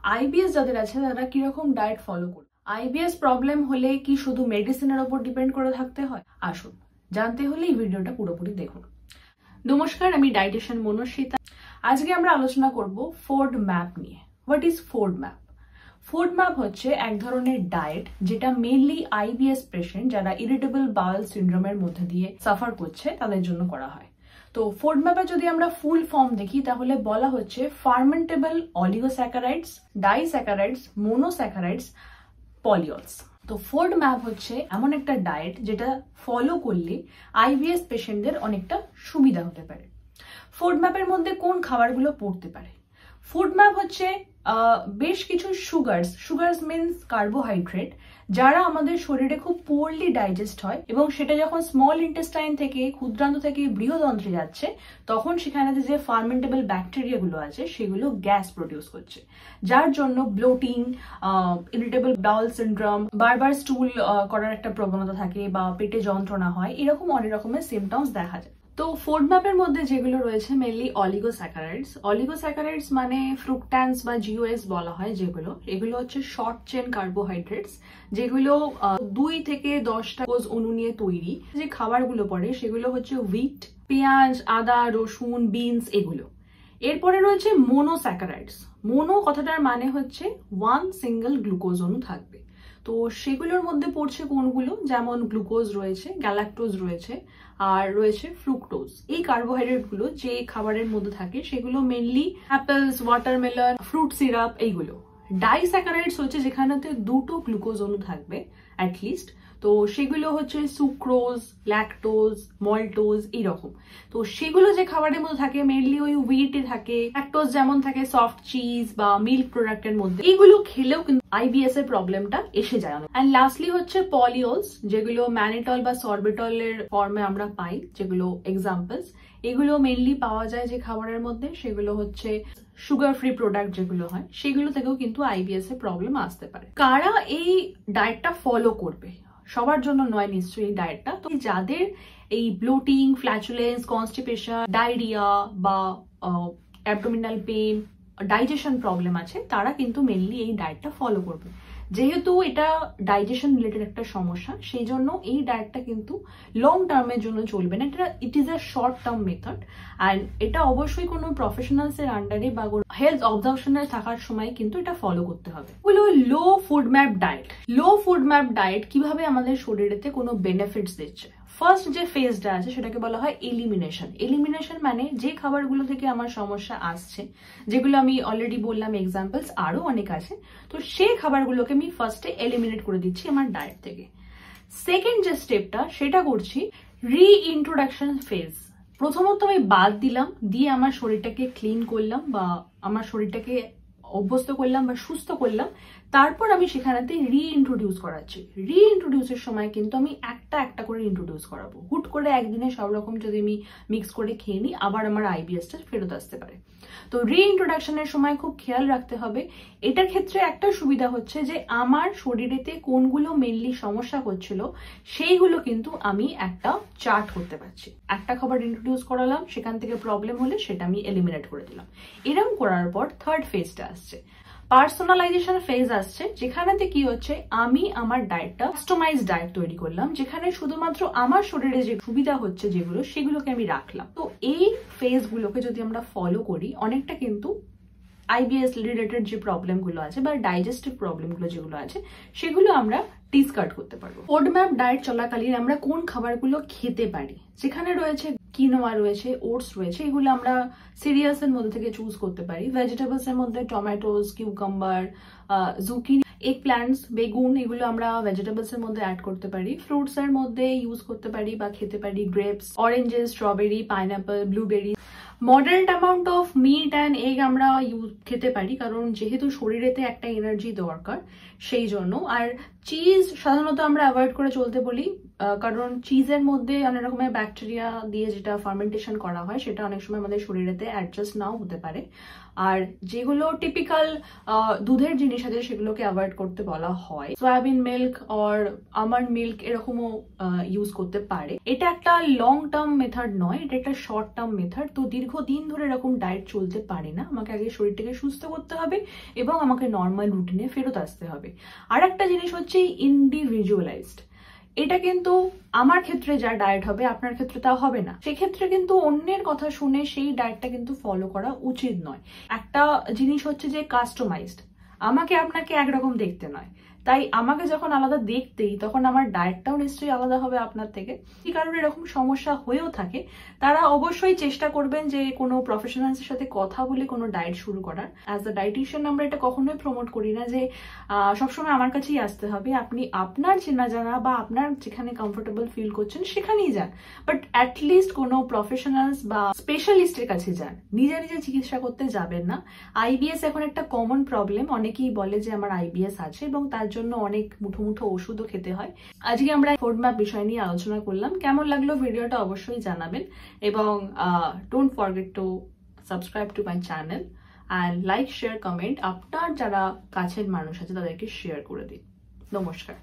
IBS যাদের আছে তারা কিরকম ডায়েট ফলো করবে, আইবিএস প্রবলেম হলে কি শুধু মেডিসিনের উপর ডিপেন্ড করে থাকতে হয়? আসুন জানতে হলে এই ভিডিওটা পুরোপুরি দেখুন। নমস্কার, আমি ডায়েটিশিয়ান মনস্বিতা। আজকে আমরা আলোচনা করব ফোর্ড ম্যাপ নিয়ে। What is Ford map? Ford map হচ্ছে এক ধরনের ডায়েট যেটা মেইনলি আইবিএস পেশেন্ট যারা ইরিটেবল বাউল সিনড্রোমের মধ্যে দিয়ে সাফার করছে তাদের জন্য করা হয়। তো ফোর্ড ম্যাপে যদি আমরা ফুল ফর্ম দেখি তাহলে বলা হচ্ছে ফার্মেন্টেবল অলিগোস্যাকারাইডস, ডাইস্যাকারাইডস, মোনোস্যাকারাইডস, পলিওলস। তো ফোর্ড ম্যাপ হচ্ছে এমন একটা ডায়েট যেটা ফলো করলে আইবিএস পেশেন্টদের অনেকটা সুবিধা হতে পারে। ফোর্ড ম্যাপের মধ্যে কোন খাবারগুলো পড়তে পারে? ফুড ম্যাপ হচ্ছে বেশ কিছু সুগার্স মিনস কার্বোহাইড্রেট, যারা আমাদের শরীরে খুব পোরলি ডাইজেস্ট হয় এবং সেটা যখন স্মল ইন্টেস্টাইন থেকে ক্ষুদ্রান্ত থেকে বৃহদন্ত্রে যাচ্ছে তখন সেখানে যে ফার্মেন্টেবল ব্যাকটেরিয়া গুলো আছে সেগুলো গ্যাস প্রডিউস করছে, যার জন্য ব্লোটিং, ইরিটেবল বাউল সিনড্রোম, বারবার স্টুল করার একটা প্রবণতা থাকে বা পেটে যন্ত্রণা হয়, এরকম অনেক রকমের সিমটমস দেখা যায়। তো ফোর্ড ম্যাপের মধ্যে যেগুলো রয়েছে মেনলি অলিগোস্যাকারাইডস মানে ফ্রুক্টান্স বা জিওএস বলা হয় যেগুলো, এগুলো হচ্ছে শর্ট চেন কার্বোহাইড্রেটস যেগুলো 2 থেকে 10টা কোষ অণু নিয়ে তৈরি। যে খাবারগুলো পড়ে সেগুলো হচ্ছে হুইট, পেঁয়াজ, আদা, রসুন, বিনস এগুলো। এরপরে রয়েছে মোনোস্যাকারাইডস। মোনো কথাটার মানে হচ্ছে ওয়ান সিঙ্গেল গ্লুকোজ অণু থাকবে। তো সেগুলোর মধ্যে পড়ছে কোনগুলো, যেমন গ্লুকোজ রয়েছে, গ্যালাক্টোজ রয়েছে, আর রয়েছে ফ্রুক্টোজ। এই কার্বোহাইড্রেট গুলো যে খাবারের মধ্যে থাকে সেগুলো mainly apples, watermelon, fruit syrup এইগুলো। ডাইস্যাকারাইডস হচ্ছে যেখানেতে 2টো গ্লুকোজ অণু থাকবে অ্যাটলিস্ট। তো সেগুলো হচ্ছে সুক্রোজ, ল্যাকটোজ, মল্টোজ এইরকম। তো সেগুলো যে খাবারের মধ্যে থাকে মেনলি ওই হুইটে থাকে। ল্যাকটোজ যেমন থাকে সফট চিজ বা মিল্ক প্রোডাক্টের মধ্যে, এইগুলো খেলেও কিন্তু আইবিএস এর প্রবলেমটা এসে যায়। এন্ড লাস্টলি হচ্ছে পলিওলস, যেগুলো ম্যানিটল বা সরবিটলের ফর্মে আমরা পাই, যেগুলো এক্সাম্পলস। এগুলো মেনলি পাওয়া যায় যে খাবারের মধ্যে, সেগুলো হচ্ছে সুগার ফ্রি প্রোডাক্ট যেগুলো হয়, সেগুলো থেকেও কিন্তু আইবিএস এর প্রবলেম আসতে পারে। কারা এই ডায়েটটা ফলো করবে? সবার জন্য নয় নিশ্চয়ই এই ডায়েটটা। তো যাদের এই ব্লোটিং, ফ্ল্যাচুলেন্স, কনস্টিপেশন, ডায়রিয়া বা অ্যাবডোমিনাল পেইন, ডাইজেশন প্রবলেম আছে, তারা কিন্তু মেনলি এই ডায়েটটা ফলো করবে। যেহেতু এটা ডাইজেশন রিলেটেড একটা সমস্যা, সেই জন্য এই ডায়েটটা কিন্তু লং টার্মের জন্য চলবে না। It is a short term method and এটা অবশ্যই কোনো প্রফেশনালস এর আন্ডারে বা হেলথ অবজারভেশনে থাকার সময় কিন্তু এটা ফলো করতে হবে। হলো লো ফুড ম্যাপ ডায়েট। লো ফুড ম্যাপ ডায়েট কিভাবে আমাদের শরীরেতে কোনো বেনিফিটস দিচ্ছে? ফার্স্ট যে ফেজটা আছে সেটাকে বলা হয় এলিমিনেশন মানে যে খাবারগুলো থেকে আমার সমস্যা আসছে, যেগুলো আমি অলরেডি বললাম এক্সাম্পলস, আরো অনেক আছে, তো সেই খাবারগুলোকে আমি ফার্স্টে এলিমিনেট করে দিচ্ছি আমার ডায়েট থেকে। সেকেন্ড যে স্টেপটা সেটা করছি রিইন্ট্রোডাকশন ফেজ। প্রথমত আমি বাদ দিলাম, দিয়ে আমার শরীরটাকে ক্লিন করলাম বা আমার শরীরটাকে অভ্যস্ত করলাম বা সুস্থ করলাম, তারপর আমি সেখানেতে রিইন্ট্রোডিউস করাচ্ছি। রিইন্ট্রোডিউসের সময় কিন্তু আমি একটা একটা করে ইন্ট্রোডিউস করাবো। হুট করে একদিনে সব রকম যদি আমি মিক্স করে খেয়ে নিই, আবার আমার আইবিএসটা ফেরত আসতে পারে। তো রিইন্ট্রোডাকশনের সময় খুব খেয়াল রাখতে হবে। এটার ক্ষেত্রে একটা সুবিধা হচ্ছে যে আমার শরীরেতে কোনগুলো মেনলি সমস্যা হচ্ছিল সেইগুলো কিন্তু আমি একটা চার্ট করতে পারছি। একটা খাবার ইন্ট্রোডিউস করালাম, সেখান থেকে প্রবলেম হলে সেটা আমি এলিমিনেট করে দিলাম। এরকম করার পর থার্ড ফেজটা আসছে, পার্সোনালাইজেশন ফেজ আসছে, যেখানেতে কি হচ্ছে আমি আমার ডায়েটটা কাস্টমাইজ ডায়েট তৈরি করলাম, যেখানে শুধুমাত্র আমার শরীরে যে সুবিধা হচ্ছে যেগুলো সেগুলোকে আমি রাখলাম। তো এই ফেজ গুলোকে যদি আমরা ফলো করি, অনেকটা কিন্তু আইবিএস রিলেটেড যে প্রবলেম গুলো আছে বা ডাইজেস্টিভ প্রবলেম গুলো যেগুলো আছে সেগুলো আমরা ডিসকার্ড করতে পারবো। ফোর্ড ম্যাপ ডায়েট চলাকালীন আমরা কোন খাবারগুলো খেতে পারি, যেখানে রয়েছে কিনোয়া রয়েছে, ওটস রয়েছে, এগুলো আমরা সিরিয়ালস এর মধ্যে থেকে চুজ করতে পারি। ভেজিটেবলস এর মধ্যে tomatoes, cucumber, zucchini, egg plants, বেগুন, এগুলো আমরা ভেজিটেবলস এর মধ্যে অ্যাড করতে পারি। ফ্রুটস এর মধ্যে ইউজ করতে পারি বা খেতে পারি grapes, oranges, strawberry, pineapple, blueberry. Moderate amount of meat and egg আমরা খেতে পারি, কারণ যেহেতু শরীরেতে একটা এনার্জি দরকার সেই জন্য। আর চিজ সাধারণত আমরা অ্যাভয়েড করে চলতে বলি, কারণ চিজের মধ্যে অনেক রকমের ব্যাকটেরিয়া দিয়ে যেটা ফার্মেন্টেশন করা হয় সেটা অনেক সময় আমাদের শরীরেতে অ্যাডজাস্ট নাও হতে পারে। আর যেগুলো টিপিক্যাল দুধের জিনিস আছে সেগুলোকে অ্যাভয়েড করতে বলা হয়। Soybean milk or almond milk এরকমও ইউজ করতে পারে। এটা একটা লং টার্ম মেথড নয়, এটা একটা শর্ট টার্ম মেথড। তো দীর্ঘদিন ধরে এরকম ডায়েট চলতে পারে না, আমাকে আগে শরীরটাকে সুস্থ করতে হবে এবং আমাকে নর্মাল রুটিনে ফেরত আসতে হবে। আর একটা জিনিস হচ্ছে ইন্ডিভিজুয়ালাইজড। এটা কিন্তু আমার ক্ষেত্রে যা ডায়েট হবে আপনার ক্ষেত্রে তা হবে না, সেক্ষেত্রে কিন্তু অন্যের কথা শুনে সেই ডায়েটটা কিন্তু ফলো করা উচিত নয়। একটা জিনিস হচ্ছে যে কাস্টমাইজড, আমাকে আপনাকে একরকম দেখতে নয়, তাই আমাকে যখন আলাদা দেখতেই তখন আমার ডায়েটটাও নিশ্চয়ই আলাদা হবে আপনার থেকে। কি কারণে এরকম সমস্যা হয়েও থাকে তারা অবশ্যই চেষ্টা করবেন যে কোনো প্রফেশনালসের সাথে কথা বলে কোনো ডায়েট শুরু করার। অ্যাজ আ ডায়েটিশিয়ান আমরা এটা কখনোই প্রমোট করি না যে সবসময় আমার কাছেই আসতে হবে। আপনি আপনার চেনা জানা বা আপনার যেখানে কমফোর্টেবল ফিল করছেন সেখানেই যান, বাট অ্যাটলিস্ট কোনো প্রফেশনালস বা স্পেশালিস্টের কাছে যান, নিজে নিজে চিকিৎসা করতে যাবেন না। আইবিএস এখন একটা কমন প্রবলেম, অনেকেই বলে যে আমার আইবিএস আছে এবং তার জন্য অনেক মুঠো মুঠো ওষুধও খেতে হয়। আজকে আমরা FODMAP বিষয় নিয়ে আলোচনা করলাম। কেমন লাগলো ভিডিওটা অবশ্যই জানাবেন এবং don't forget to subscribe to my channel and like share comment. আপনার যারা কাছের মানুষ আছে তাদেরকে শেয়ার করে দিন। নমস্কার।